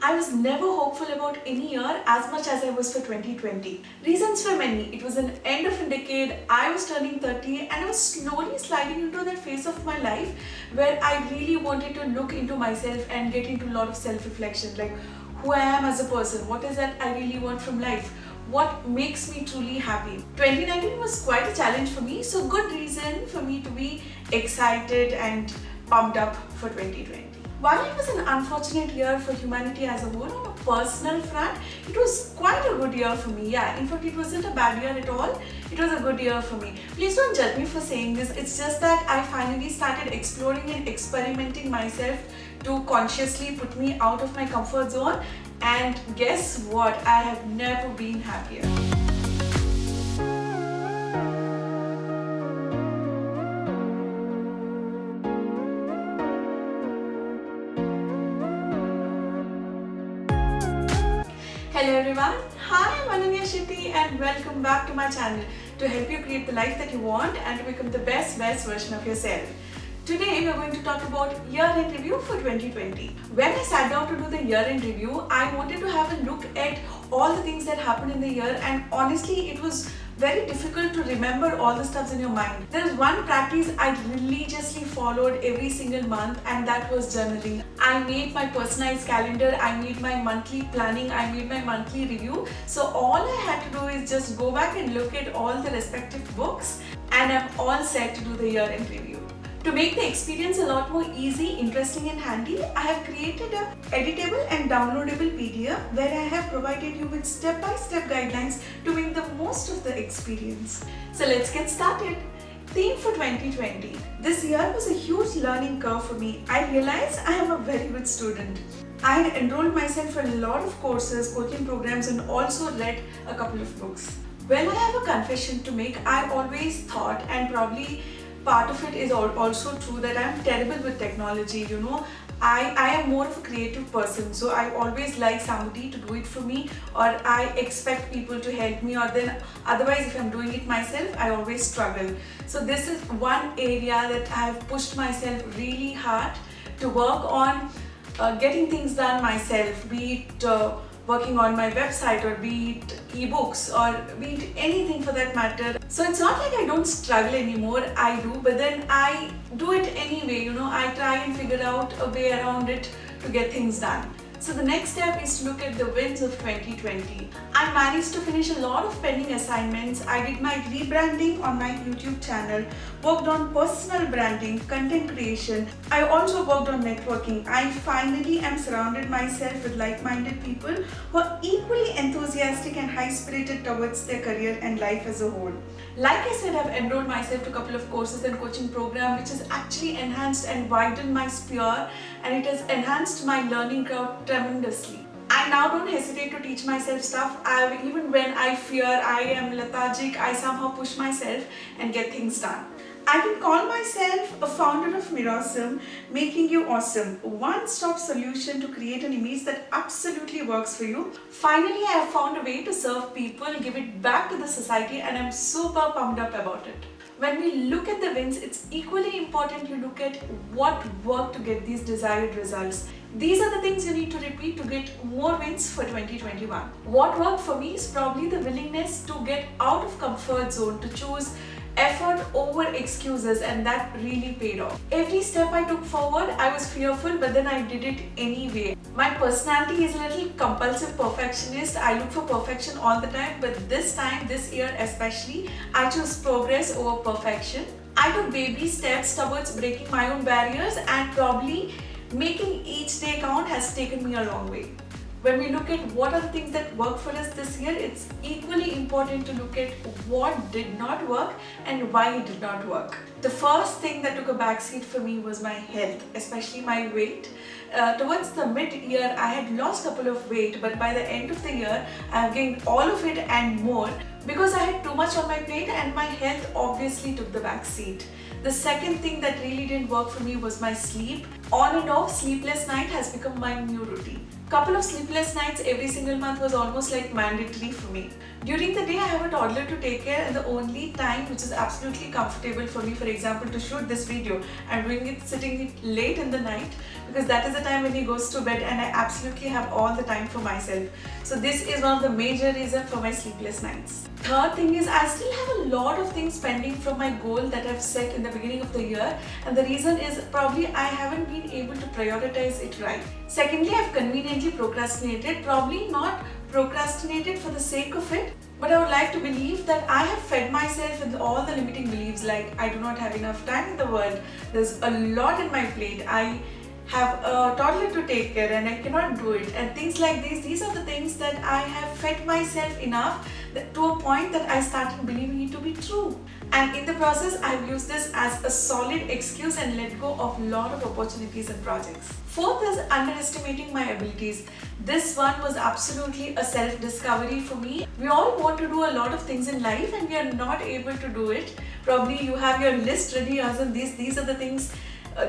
I was never hopeful about any year as much as I was for 2020. Reasons were many. It was an end of a decade, I was turning 30 and I was slowly sliding into that phase of my life where I really wanted to look into myself and get into a lot of self-reflection, like who I am as a person, what is that I really want from life, what makes me truly happy. 2019 was quite a challenge for me, so good reason for me to be excited and pumped up for 2020. While it was an unfortunate year for humanity as a whole, on a personal front, it was quite a good year for me. Yeah, in fact, it wasn't a bad year at all. It was a good year for me. Please don't judge me for saying this. It's just that I finally started exploring and experimenting myself to consciously put me out of my comfort zone. And guess what? I have never been happier. Hello everyone, hi, I'm Ananya Shetty and welcome back to my channel to help you create the life that you want and to become the best version of yourself. Today we are going to talk about year-end review for 2020. When I sat down to do the year-end review, I wanted to have a look at all the things that happened in the year, and honestly it was very difficult to remember all the stuffs in your mind. There is one practice I religiously followed every single month, and that was journaling. I made my personalized calendar, I made my monthly planning, I made my monthly review. So all I had to do is just go back and look at all the respective books and I'm all set to do the year-end review. To make the experience a lot more easy, interesting and handy, I have created a editable and downloadable PDF where I have provided you with step-by-step guidelines to make the most of the experience. So let's get started. Theme for 2020. This year was a huge learning curve for me. I realized I am a very good student. I had enrolled myself for a lot of courses, coaching programs and also read a couple of books. Well, I have a confession to make. I always thought, and probably part of it is also true, that I'm terrible with technology. I am more of a creative person, so I always like somebody to do it for me, or I expect people to help me, or then otherwise if I'm doing it myself, I always struggle. So this is one area that I have pushed myself really hard to work on, getting things done myself, be it working on my website, or be it ebooks, or be it anything for that matter. So it's not like I don't struggle anymore, I do, but then I do it anyway, I try and figure out a way around it to get things done. So the next step is to look at the wins of 2020. I managed to finish a lot of pending assignments. I did my rebranding on my YouTube channel, worked on personal branding, content creation. I also worked on networking. I finally am surrounded myself with like-minded people who are equally enthusiastic and high-spirited towards their career and life as a whole. Like I said, I've enrolled myself to a couple of courses and coaching program, which has actually enhanced and widened my sphere, and it has enhanced my learning curve tremendously. I now don't hesitate to teach myself stuff. Even when I fear, I am lethargic, I somehow push myself and get things done. I can call myself a founder of Mirosome, making you awesome. One-stop solution to create an image that absolutely works for you. Finally, I have found a way to serve people, give it back to the society, and I'm super pumped up about it. When we look at the wins, it's equally important you look at what worked to get these desired results. These are the things you need to repeat to get more wins for 2021. What worked for me is probably the willingness to get out of comfort zone, to choose effort over excuses, and that really paid off. Every step I took forward, I was fearful, but then I did it anyway. My personality is a little compulsive perfectionist. I look for perfection all the time, but this year especially, I chose progress over perfection. I took baby steps towards breaking my own barriers, and probably making each day count has taken me a long way. When we look at what are the things that worked for us this year, it's equally important to look at what did not work and why it did not work. The first thing that took a backseat for me was my health, especially my weight. Towards the mid-year, I had lost a couple of weight, but by the end of the year, I have gained all of it and more because I had too much on my plate, and my health obviously took the backseat. The second thing that really didn't work for me was my sleep. On and off, sleepless night has become my new routine. Couple of sleepless nights every single month was almost like mandatory for me. During the day, I have a toddler to take care, and the only time which is absolutely comfortable for me, for example, to shoot this video, I'm doing it sitting late in the night because that is the time when he goes to bed and I absolutely have all the time for myself. So this is one of the major reasons for my sleepless nights. Third thing is I still have a lot of things pending from my goal that I've set in the beginning of the year, and the reason is probably I haven't been able to prioritize it right. Secondly, I've conveniently procrastinated, probably not procrastinated for the sake of it, but I would like to believe that I have fed myself with all the limiting beliefs like I do not have enough time in the world, there's a lot in my plate, I have a toddler to take care and I cannot do it, and things like these are the things that I have fed myself enough to a point that I started believing it to be true. And in the process, I've used this as a solid excuse and let go of a lot of opportunities and projects. Fourth is underestimating my abilities. This one was absolutely a self-discovery for me. We all want to do a lot of things in life and we are not able to do it. Probably you have your list ready as in these are the things,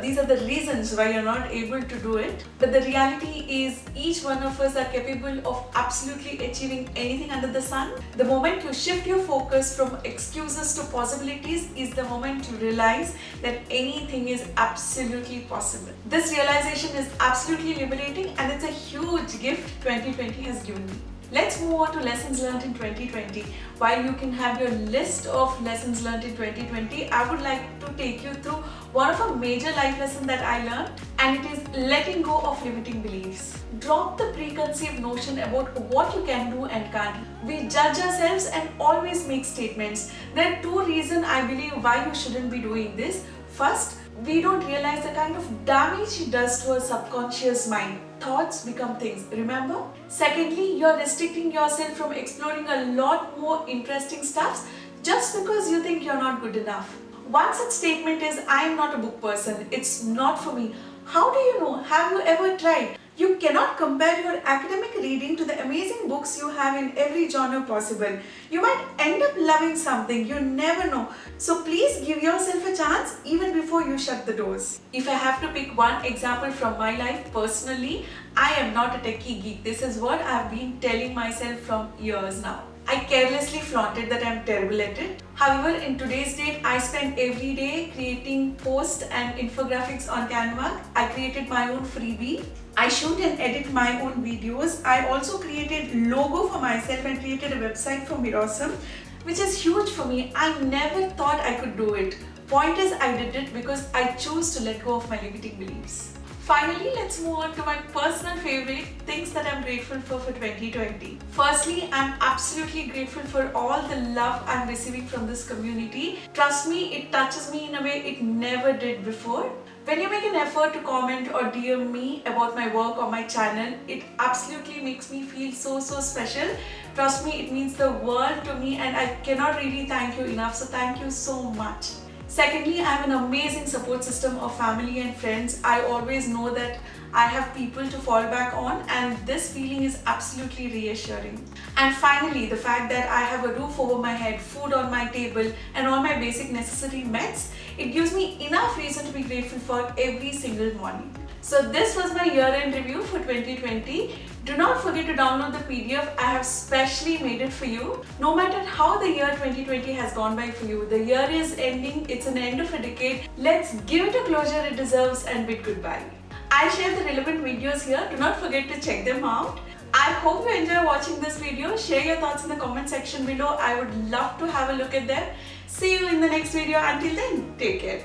these are the reasons why you're not able to do it. But the reality is each one of us are capable of absolutely achieving anything under the sun. The moment you shift your focus from excuses to possibilities is the moment you realize that anything is absolutely possible. This realization is absolutely liberating and it's a huge gift 2020 has given me. Let's move on to lessons learned in 2020. While you can have your list of lessons learned in 2020, I would like to take you through one of a major life lesson that I learned, and it is letting go of limiting beliefs. Drop the preconceived notion about what you can do and can't. We judge ourselves and always make statements. There are two reasons I believe why you shouldn't be doing this. First, we don't realize the kind of damage it does to our subconscious mind. Thoughts become things, remember? Secondly, you're restricting yourself from exploring a lot more interesting stuff just because you think you're not good enough. One such statement is, I am not a book person, it's not for me. How do you know? Have you ever tried? You cannot compare your academic reading to the amazing books you have in every genre possible. You might end up loving something, you never know. So please give yourself a chance even before you shut the doors. If I have to pick one example from my life personally, I am not a techie geek. This is what I have been telling myself from years now. I carelessly flaunted that I am terrible at it. However, in today's date, I spend every day creating posts and infographics on Canva. I created my own freebie. I shoot and edit my own videos. I also created logo for myself and created a website for Mirosum, which is huge for me. I never thought I could do it. Point is, I did it because I chose to let go of my limiting beliefs. Finally, let's move on to my personal favorite things that I'm grateful for 2020. Firstly, I'm absolutely grateful for all the love I'm receiving from this community. Trust me, it touches me in a way it never did before. When you make an effort to comment or DM me about my work or my channel, it absolutely makes me feel so special. Trust me, it means the world to me and I cannot really thank you enough, so thank you so much. Secondly, I have an amazing support system of family and friends. I always know that I have people to fall back on, and this feeling is absolutely reassuring. And finally, the fact that I have a roof over my head, food on my table, and all my basic necessary meds, it gives me enough reason to be grateful for every single morning. So this was my year-end review for 2020. Do not forget to download the PDF. I have specially made it for you. No matter how the year 2020 has gone by for you, the year is ending, it's an end of a decade. Let's give it a closure it deserves and bid goodbye. I share the relevant videos here. Do not forget to check them out. I hope you enjoy watching this video. Share your thoughts in the comment section below. I would love to have a look at them. See you in the next video. Until then, take care.